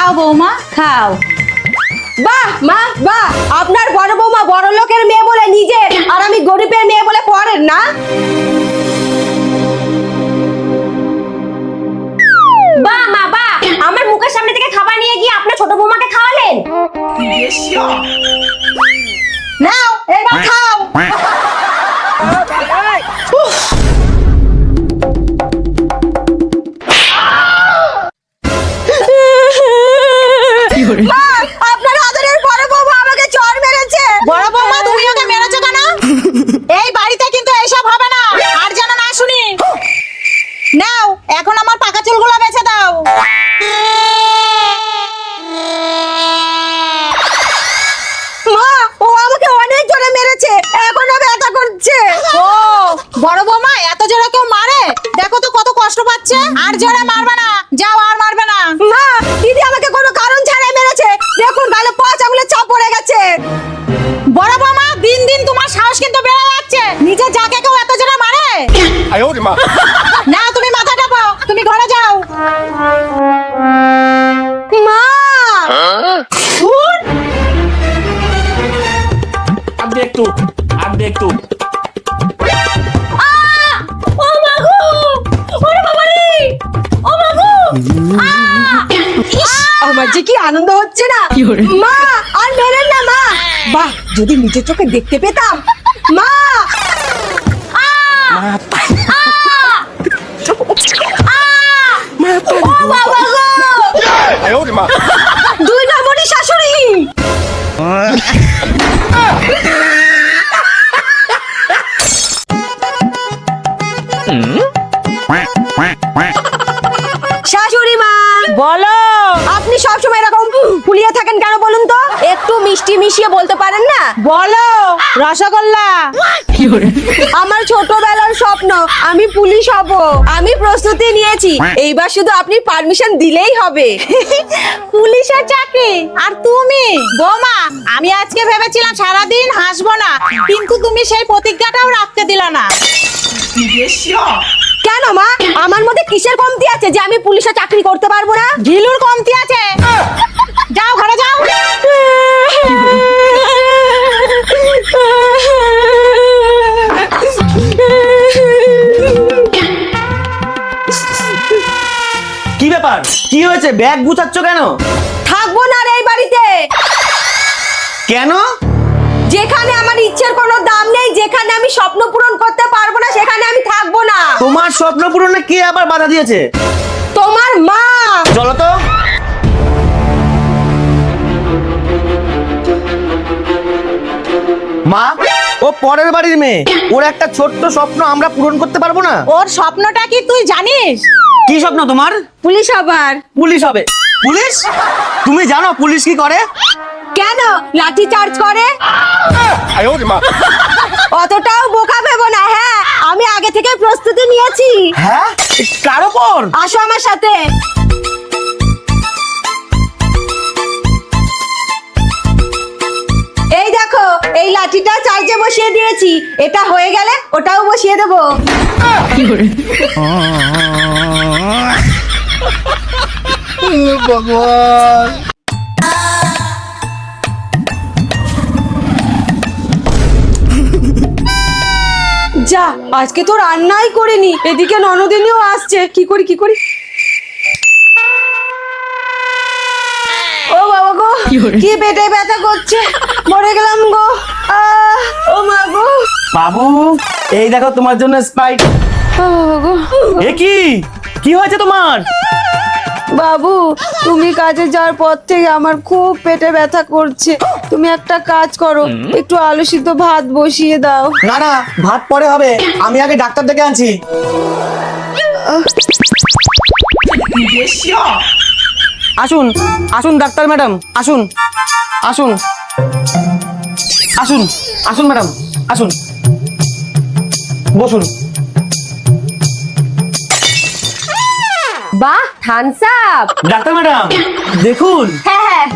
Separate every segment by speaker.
Speaker 1: খাও বৌমা খাও।
Speaker 2: বাহ মা বাহ, আপনার বড় বৌমা বড় লোকের মেয়ে বলে নিজের, আর আমি গরিবের মেয়ে বলে পরের না। বাহ মা বাহ, আমার মুখের সামনে থেকে খাবার নিয়ে গিয়ে আপনার ছোট বৌমাকে খাওয়ালেন। নাও এবার খাও। মা, আপনার আদরের বড় বৌমা আমাকে চড় মেরেছে।
Speaker 1: বড় বৌমা তুমি ওকে মেরেছো কেন? এই বাড়িতে কিন্তু এইসব হবে না, আর যেন না শুনি। নাও এখন আমার পাকা চুলগুলো বেছে দাও।
Speaker 2: মা, ও আমাকে অনেক জোরে মেরেছে, এখনো ব্যথা করছে।
Speaker 1: ও বড় বৌমা এত জোরে কেউ মারে? দেখো তো কত কষ্ট পাচ্ছে। আর জোরে মারবে না, যাও আর মারবে না।
Speaker 2: মা, দিদি আমাকে কোনো কারণ ছাড়াই মেরেছে, দেখুন গালে 5 আঙুলের ছাপ পড়ে গেছে।
Speaker 1: বড় বৌমা দিন দিন তোমার সাহস কিন্তু বেড়ে যাচ্ছে। নিজে যাকে কেউ এত জোরে মারে? না তুমি মাথাটা পাও, তুমি ঘরে যাও।
Speaker 2: মা,
Speaker 3: अब देख तू
Speaker 2: ও মা গো, ওরে বাবা রে, ও মা গো, আমার যে কি আনন্দ হচ্ছে না। মা, আর মেরেন না মা। বাহ, যদি নিজের চোখে দেখতে পেতাম। মা, ও বাবা গো,
Speaker 3: 哎呦我的妈！
Speaker 2: 2 নম্বরই শাশুড়ি। শাশুড়ি মা,
Speaker 1: বলো।
Speaker 2: আপনি সবসময় এরকম ফুলিয়ে থাকেন কেন বলুন তো? একটু মিষ্টি মিশিয়ে বলতে পারেন না?
Speaker 1: বলো রসগোল্লা।
Speaker 2: আমার ছোটবেলার স্বপ্ন আমি পুলিশ হব। আমি প্রস্তুতি নিয়েছি, এইবার শুধু আপনি পারমিশন দিলেই হবে।
Speaker 1: পুলিশের চাকরি আর তুমি? বৌমা আমি আজকে ভেবেছিলাম সারাদিন হাসবো না, কিন্তু তুমি সেই প্রতিজ্ঞাটাও রাখতে দিলা না।
Speaker 2: কেন মা, আমার মধ্যে কিসের কমতি আছে যে আমি পুলিশে চাকরি করতে পারবো না?
Speaker 1: ঘিলুর কমতি আছে। যাও ঘরে যাও।
Speaker 4: কি ব্যাপার, কি হয়েছে? ব্যাগ গুছাচ্ছ কেন?
Speaker 2: থাকবো না রে এই বাড়িতে।
Speaker 4: কেন?
Speaker 2: যেখানে আমার ইচ্ছের কোনো দাম নেই, যেখানে আমি স্বপ্ন পূরণ করতে পারবো না, সেখানে আমি থাকবো না।
Speaker 4: তোমার স্বপ্ন পূরণে কে আবার বাধা দিয়েছে?
Speaker 2: তোমার মা।
Speaker 4: চলো তো। মা, ও পরের বাড়ির মেয়ে, ওর একটা ছোট্ট স্বপ্ন আমরা পূরণ করতে পারবো না?
Speaker 1: ওর স্বপ্নটা কি তুই জানিস?
Speaker 4: কি স্বপ্ন তোমার?
Speaker 2: পুলিশ আবার?
Speaker 4: পুলিশ হবে? পুলিশ? তুমি জানো পুলিশ কি করে?
Speaker 2: কেন লাঠি চার্জ করে?
Speaker 3: 哎呦我的妈！
Speaker 2: অতটাও বোকা ভেবো না। হ্যাঁ, আমি আগে থেকে প্রস্তুতি নিয়েছি।
Speaker 4: হ্যাঁ, কার ওপর?
Speaker 2: আসো আমার সাথে। এই দেখো, এই লাঠিটা চার্জে বসিয়ে দিয়েছি, এটা হয়ে গেলে ওটাও বসিয়ে দেবো। যা, আজকে তো রান্নাই করিনি, এদিকে ননদিনীও আসছে। কি করি কি করি? ও বাবা গো, কি পেটে ব্যথা করছে, মরে গেলাম গো। ও মা গো।
Speaker 4: বাবু, এই দেখো তোমার জন্য স্প্রাইট।
Speaker 2: ও গো।
Speaker 4: এ কি, কি হয়েছে তোমার?
Speaker 2: বাবু, তুমি কাজে যাওয়ার পর থেকে আমার খুব পেটে ব্যথা করছে। তুমি একটা কাজ করো, একটু আলু সিদ্ধ ভাত বসিয়ে দাও।
Speaker 4: না না, ভাত পরে হবে, আমি আগে ডাক্তার ডেকে আনছি। আসুন আসুন ডাক্তার ম্যাডাম, আসুন আসুন আসুন আসুন ম্যাডাম, আসুন বসুন।
Speaker 2: বাহ, থামস আপ।
Speaker 4: ডাক্তার ম্যাডাম দেখুন।
Speaker 2: হ্যাঁ হ্যাঁ।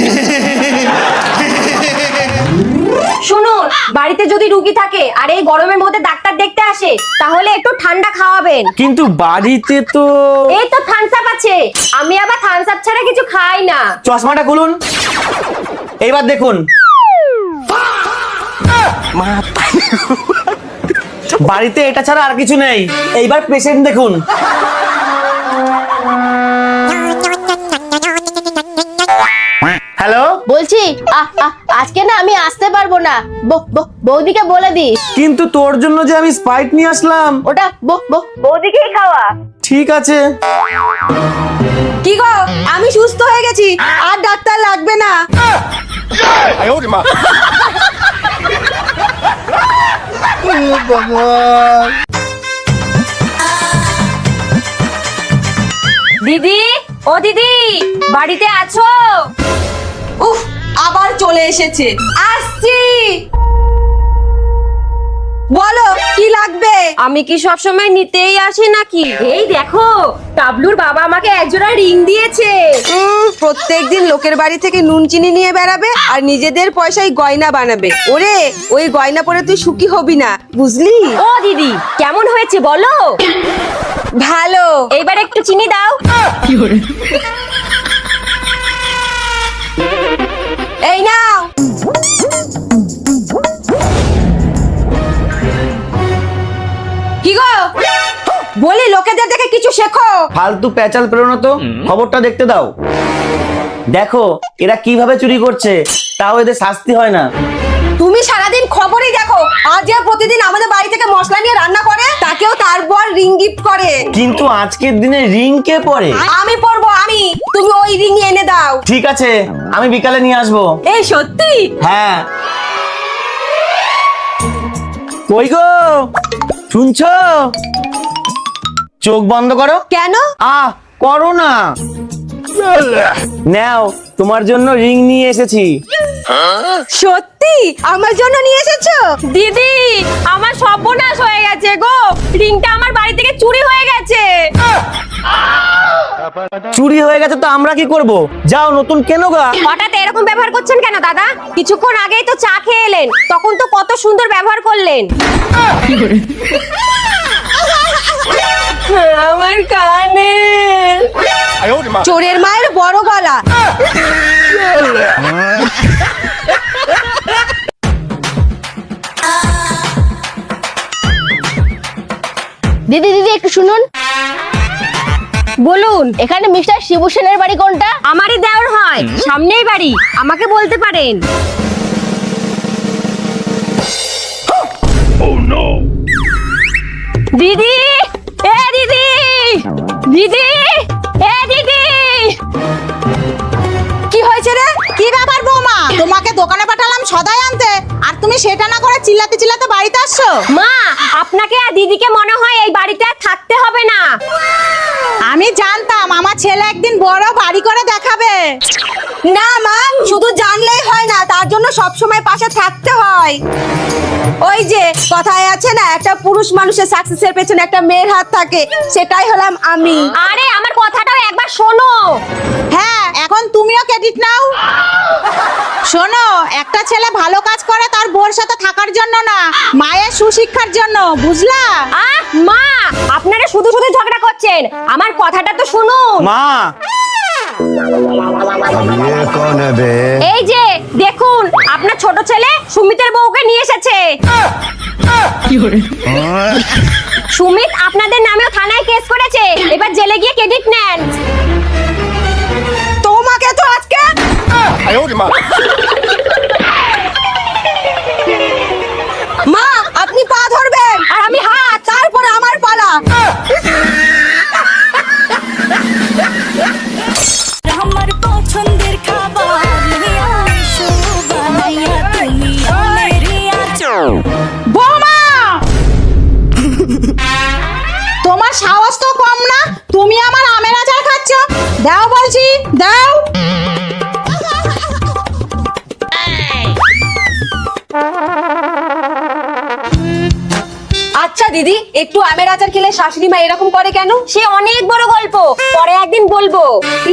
Speaker 4: Hehehehe
Speaker 5: শুনুন, বাড়িতে যদি রুগী থাকে আর এই গরমের মধ্যে ডাক্তার দেখতে আসে, তাহলে একটু ঠান্ডা খাওয়াবেন।
Speaker 4: কিন্তু বাড়িতে তো
Speaker 5: এই তো থামস আপ আছে, আমি আবার থামস আপ ছাড়া কিছু খাই না।
Speaker 4: চশমাটা খুলুন, এইবার দেখুন। বাড়িতে এটা ছাড়া আর কিছু নেই। এইবার পেশেন্ট দেখুন। হ্যালো,
Speaker 5: বলছি আজকে না আমি আসতে পারবো না, বৌদিকে বলে দিস।
Speaker 4: কিন্তু তোর জন্য যে আমি স্প্রাইট নিয়ে আসলাম।
Speaker 5: ওটা বৌদিকেই খাওয়া।
Speaker 4: ঠিক আছে।
Speaker 2: কি গো, আমি সুস্থ হয়ে গেছি, আর ডাক্তার লাগবে না।
Speaker 3: 哎呦我的妈！
Speaker 5: দিদি, ও দিদি, বাড়িতে আছো?
Speaker 2: উফ, আবার চলে এসেছে। আসছি। বলো কি লাগবে?
Speaker 5: আমি কি সবসময় নিতেই আসি নাকি? এই দেখো, টাবলুর বাবা আমাকে একজোড়া রিং দিয়েছে।
Speaker 2: প্রত্যেকদিন লোকের বাড়ি থেকে নুন চিনি নিয়ে বেড়াবে আর নিজেদের পয়সায় গয়না বানাবে। ওরে, ওই গয়না পরে তুই সুখী হবি না, বুঝলি?
Speaker 5: ও দিদি, কেমন হয়েছে বলো?
Speaker 2: ভালো।
Speaker 5: এইবার একটু চিনি দাও।
Speaker 2: এই নাও। কি গো, বলি লোকেদের দেখে কিছু শেখো।
Speaker 4: ফালতু প্যাচাল পেরোনো তো, খবরটা দেখতে দাও। দেখো এরা কিভাবে চুরি করছে, তাও এদের শাস্তি হয় না।
Speaker 2: তুমি সারাদিন খবরই দেখো, আর যে প্রতিদিন আমাদের বাড়ি থেকে মশলা নিয়ে রান্না করে তাকেও তারপর রিং গিফট করে।
Speaker 4: কিন্তু আজকের দিনে রিং কে পরে?
Speaker 2: আমি পরবো, আমি। তুমি ওই রিং এনে দাও।
Speaker 4: ঠিক আছে, আমি বিকালে নিয়ে আসবো।
Speaker 2: এই সত্যি?
Speaker 4: হ্যাঁ। কই গো, শুনছো? চোখ বন্ধ করো।
Speaker 2: কেন?
Speaker 4: করো না। নাও, তোমার জন্য রিং নিয়ে এসেছি।
Speaker 2: সত্যি আমার জন্য নিয়ে এসেছো?
Speaker 5: দিদি, আমার সর্বনাশ হয়ে গেছে গো, রিংটা আমার বাড়ি থেকে চুরি হয়ে গেছে।
Speaker 4: চুরি হয়ে গেছে তো আমরা কি করব? যাও নতুন কেন গা।
Speaker 5: হঠাৎ এরকম ব্যবহার করছেন কেন দাদা? কিছুক্ষণ আগেই তো চা খেয়ে এলেন, তখন তো কত সুন্দর ব্যবহার করলেন। আমার কানে।
Speaker 3: 哎呦我的妈！
Speaker 2: চোরের মায়ের বড় গলা।
Speaker 5: দিদি দিদি, একটু শুনুন। বলুন, এখানে মিস্টার শিবু সেনের বাড়ি কোনটা? আমারই দেওর হয়, সামনেই বাড়ি, আমাকে বলতে পারেন। দিদি, এ দিদি, দিদি, এ দিদি।
Speaker 2: কি হয়েছে রে?
Speaker 1: কি ব্যাপার বৌমা, তোমাকে দোকানে পাঠালাম সদাই আনতে, আর তুমি সেটা না করে চিল্লাতে চিল্লাতে বাড়িতে আসছো?
Speaker 5: মা, আপনাকে আর দিদিকে মনে হয় এই বাড়িতে আর থাকতে হবে না।
Speaker 1: আমি জানতাম আমার ছেলে একদিন বড় বাড়ি করে দেখাবে।
Speaker 2: না মা, শুধু জানলেই হয় না, তার জন্য সব সময় পাশে থাকতে হয়। ওই যে কথায় আছে না, একটা পুরুষ মানুষের সাকসেসের পেছনে একটা মেয়ের হাত থাকে, সেটাই হলাম আমি।
Speaker 5: আরে আমার কথাটাও একবার শোনো।
Speaker 1: হ্যাঁ, এখন তুমিও ক্রেডিট নাও। শোনো, একটা ছেলে ভালো কাজ করে তার বউর সাথে থাকার জন্য না, মায়ের সুশিক্ষার জন্য, বুঝলা?
Speaker 5: মা, আপনারা শুধু শুধু ঝগড়া করছেন, আমার কথাটা তো শুনুন।
Speaker 4: মা,
Speaker 5: এই যে দেখুন, আপনার ছোট ছেলে সুমিতের বউকে নিয়ে এসেছে। সুমিত আপনাদের নামেও থানায় কেস করেছে, এবার জেলে গিয়ে ক্রেডিট নেন।
Speaker 2: তোমাকে তো আজকে।
Speaker 3: 哎呦我的妈！
Speaker 2: মা, আপনি পা ধরবেন
Speaker 5: আর আমি হাত।
Speaker 2: তারপরে আমার পালা।
Speaker 6: আমার পছন্দের খাবার নিয়ে আসো বানাইয়া তুমি মেরে আছো।
Speaker 1: বৌমা, তোমার সাহস তো কম না, তুমি আমার আমের আচার খাচ্ছ। দাও বলছি, দাও।
Speaker 2: আচ্ছা দিদি, একটু আমের আচার খেলে শাশুড়ি মা এরকম করে কেন?
Speaker 5: সে অনেক বড় গল্প, পরে একদিন বলবো।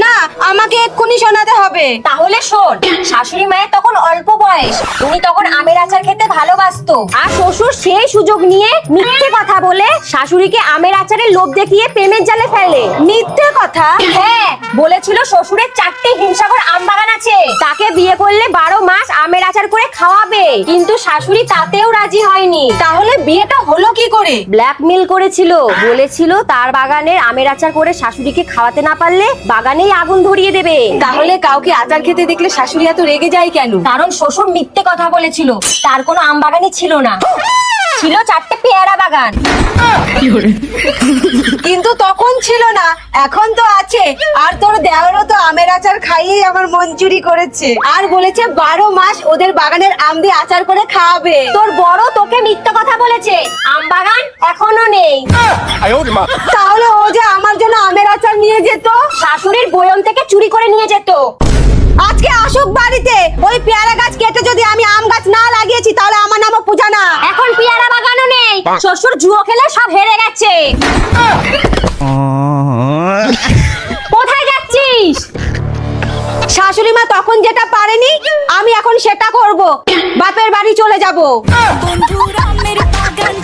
Speaker 2: না, আমাকে এক্ষুনি শোনাতে হবে।
Speaker 5: তাহলে শোন, শাশুড়ি মায়ের তখন অল্প বয়স, উনি তখন আমের আচার খেতে ভালোবাসতো। আর শ্বশুর সেই সুযোগ নিয়ে মিথ্যে কথা বলে শাশুড়িকে আমের আচারের লোভ দেখিয়ে প্রেমের জালে ফেলে।
Speaker 2: মিথ্যে কথা?
Speaker 5: হ্যাঁ, বলেছিল শ্বশুরের 4টে হিমসাগর আম বাগান আছে, তাকে বিয়ে করলে 12 মাস আমের আচার করে খাওয়াবে। কিন্তু শাশুড়ি তাতেও রাজি হয়নি।
Speaker 2: তাহলে বিয়েটা হলো কি করে?
Speaker 5: ব্ল্যাকমেল করেছিল, বলেছিল তার বাগানের আমের আচার করে শাশুড়িকে খাওয়াতে না পারলে বাগানেই আগুন ধরিয়ে দেবে।
Speaker 2: তাহলে কাউকে আচার খেতে দেখলে শাশুড়ি এত রেগে যায় কেন?
Speaker 5: কারণ শ্বশুর মিথ্যে কথা বলেছিল, তার কোনো আম বাগানই ছিল না, ছিল 4টে পেয়ারা বাগান।
Speaker 2: কিন্তু তখন ছিল না, এখন তো আছে। আর তোর দেওয়ারও তো আমের আচার খাইয়েই আমার মন চুরি করেছে, আর বলেছে 12 মাস ওদের বাগানের আম দিয়ে আচার করে খাওয়াবে।
Speaker 5: তোর বড় তোকে মিথ্যে কথা বলেছে, আম বাগান এখনো নেই।
Speaker 3: 哎呦我的妈！
Speaker 2: তাহলে ও যে আমার জন্য আমের আচার নিয়ে যেত,
Speaker 5: শাশুড়ির বয়ম থেকে চুরি করে নিয়ে যেত।
Speaker 2: আজকে আসুক বাড়িতে। ওই পেয়ারা গাছ কেটে যদি আমি আম গাছ না লাগিয়েছি তাহলে আমার নামও পূজা না।
Speaker 5: এখন পেয়ারা বাগানও নেই, শ্বশুর জুয়ো খেলে সব হেরে গেছে। কোথায় যাচ্ছিস?
Speaker 2: শাশুড়ি মা তখন যেটা পারেনি আমি এখন সেটা করব। বাপের বাড়ি চলে যাব।
Speaker 6: বন্ধুরা মেরে বাগান